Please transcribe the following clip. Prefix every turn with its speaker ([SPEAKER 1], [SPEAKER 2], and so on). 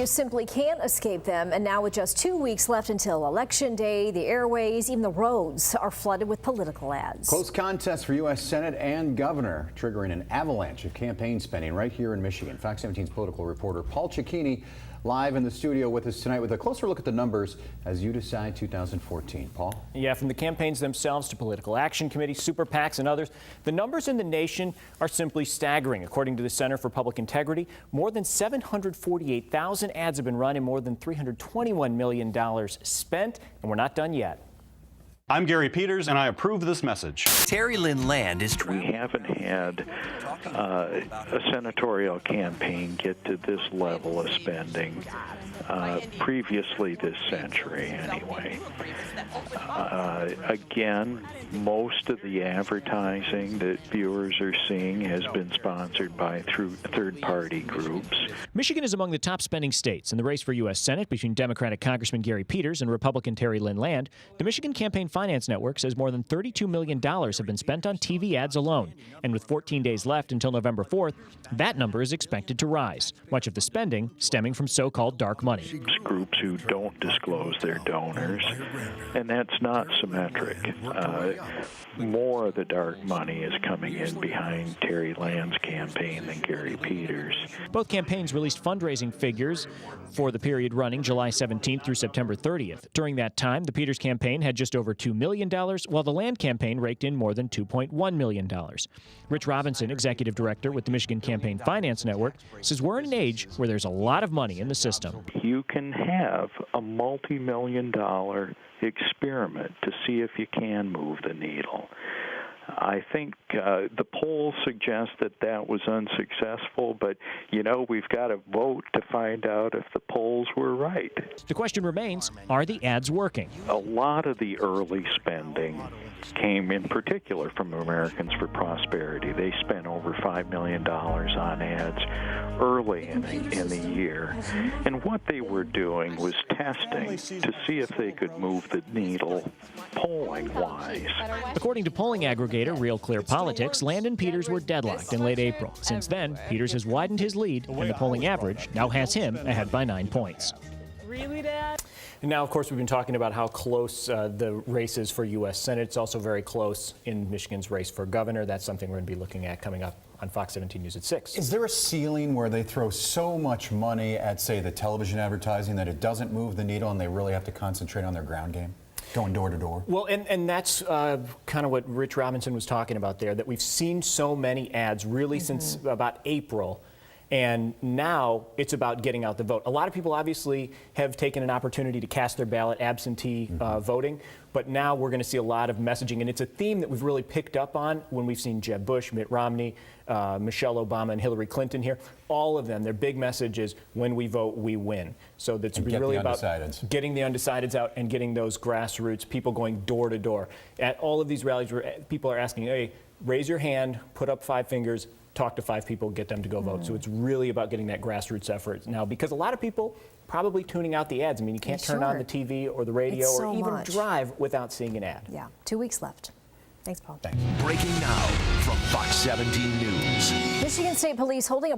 [SPEAKER 1] You simply can't escape them, and now with just 2 weeks left until Election Day, the airways, even the roads are flooded with political ads.
[SPEAKER 2] Close contest for U.S. Senate and governor, triggering an avalanche of campaign spending right here in Michigan. Fox 17's political reporter Paul Cicchini live in the studio with us tonight with a closer look at the numbers as you decide 2014. Paul?
[SPEAKER 3] Yeah, from the campaigns themselves to political action committees, super PACs, and others, the numbers in the nation are simply staggering. According to the Center for Public Integrity, more than 748,000 ads have been run and more than $321 million spent, and we're not done yet.
[SPEAKER 4] I'm Gary Peters, and I approve this message.
[SPEAKER 5] Terry Lynn Land is
[SPEAKER 6] We haven't had a senatorial campaign get to this level of spending previously this century, anyway. Again, most of the advertising that viewers are seeing has been sponsored by third-party groups.
[SPEAKER 3] Michigan is among the top spending states. In the race for U.S. Senate between Democratic Congressman Gary Peters and Republican Terry Lynn Land, the Michigan Campaign Finance Network says more than $32 million have been spent on TV ads alone. And with 14 days left until November 4th, that number is expected to rise, much of the spending stemming from so-called dark money.
[SPEAKER 6] Groups who don't disclose their donors, and that's not symmetric. More of the dark money is coming in behind Terry Land's campaign than Gary Peters.
[SPEAKER 3] Both campaigns released fundraising figures for the period running July 17th through September 30th. During that time, the Peters campaign had just over $2 million, while the Land campaign raked in more than $2.1 million. Rich Robinson, executive director with the Michigan Campaign Finance Network, says we're in an age where there's a lot of money in the system.
[SPEAKER 6] You can have a multi-million-dollar experiment to see if you can move the needle. I think the polls suggest that that was unsuccessful, but, you know, we've got to vote to find out if the polls were right.
[SPEAKER 3] The question remains, are the ads working?
[SPEAKER 6] A lot of the early spending came in particular from Americans for Prosperity. They spent over $5 million on ads early in the year. And what they were doing was testing to see if they could move the needle polling-wise.
[SPEAKER 3] According to polling aggregator Real Clear Politics, Land and Peters were deadlocked in late April. Since then, Peters has widened his lead, and the polling average now has him ahead by 9 points.
[SPEAKER 1] Really, Dad?
[SPEAKER 3] And now, of course, we've been talking about how close the race is for U.S. Senate. It's also very close in Michigan's race for governor. That's something we're going to be looking at coming up on Fox 17 News at 6.
[SPEAKER 2] Is there a ceiling where they throw so much money at, say, the television advertising that it doesn't move the needle and they really have to concentrate on their ground game? Going door to door.
[SPEAKER 3] Well, and that's kind of what Rich Robinson was talking about there, that we've seen so many ads really since about April. And now it's about getting out the vote. A lot of people obviously have taken an opportunity to cast their ballot absentee voting, but now we're going to see a lot of messaging. And it's a theme that we've really picked up on when we've seen Jeb Bush, Mitt Romney, Michelle Obama, and Hillary Clinton here. All of them, their big message is, when we vote, we win. So that's really about getting the undecideds out and getting those grassroots people going door to door. At all of these rallies where people are asking, hey, raise your hand, put up 5 fingers, talk to 5 people, get them to go vote. So it's really about getting that grassroots effort now, because a lot of people probably tuning out the ads. I mean, you can't turn on the TV or the radio or even drive without seeing an ad.
[SPEAKER 1] Yeah, 2 weeks left. Thanks, Paul.
[SPEAKER 5] breaking now from Fox 17 News.
[SPEAKER 1] Michigan State Police holding a